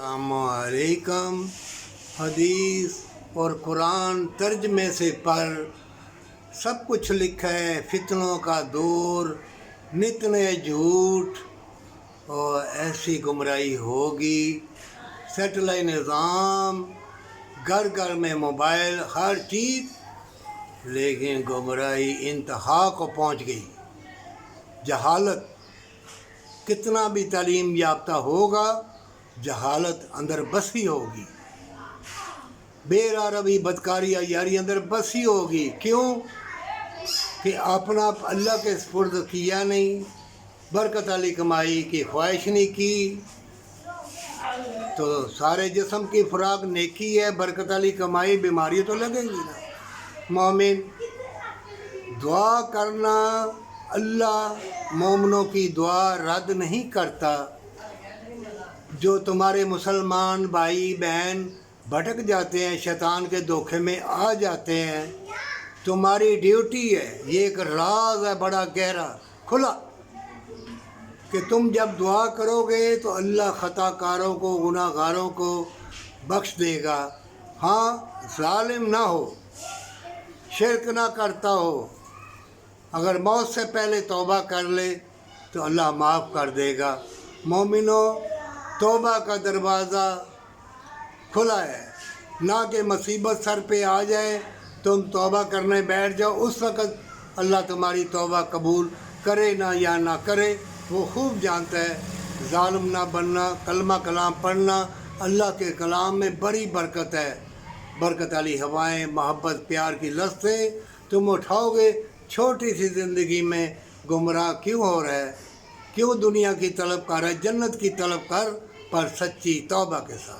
अस्सलामुअलैकुम। हदीस और कुरान तर्जमे से पढ़ सब कुछ लिखा है। फितनों का दौर, नित नए झूठ और ऐसी गुमराही होगी। सेटेलाइट निज़ाम, घर घर में मोबाइल, हर चीज़, लेकिन गुमराही इंतहा को पहुंच गई। जहालत, कितना भी तालीम याफ्ता होगा, जहालत अंदर बसी होगी। बेरारवी, बदकारी, यारी अंदर बसी होगी। क्यों कि अपना अल्लाह के सुपुर्द किया नहीं, बरकत वाली कमाई की ख्वाहिश नहीं की, तो सारे जिस्म की खुराक नेकी है, बरकत वाली कमाई, बीमारी तो लगेगी ना। मोमिन, दुआ करना, अल्लाह मोमिनों की दुआ रद्द नहीं करता। जो तुम्हारे मुसलमान भाई बहन भटक जाते हैं, शैतान के धोखे में आ जाते हैं, तुम्हारी ड्यूटी है, ये एक राज है बड़ा गहरा खुला, कि तुम जब दुआ करोगे तो अल्लाह खताकारों को, गुनाहगारों को बख्श देगा। हाँ, जालिम ना हो, शिरक ना करता हो, अगर मौत से पहले तौबा कर ले तो अल्लाह माफ़ कर देगा। मोमिनो, तौबा का दरवाज़ा खुला है, ना कि मुसीबत सर पे आ जाए तुम तौबा करने बैठ जाओ, उस वक़्त अल्लाह तुम्हारी तौबा कबूल करे ना या ना करे, वो खूब जानता है। ज़ालिम ना बनना, कलमा कलाम पढ़ना, अल्लाह के कलाम में बड़ी बरकत है। बरकत वाली हवाएं, मोहब्बत प्यार की लस्तें तुम उठाओगे। छोटी सी ज़िंदगी में गुमराह क्यों हो रहा है, क्यों दुनिया की तलब कर रहा है? जन्नत की तलब कर, पर सच्ची तौबा के साथ।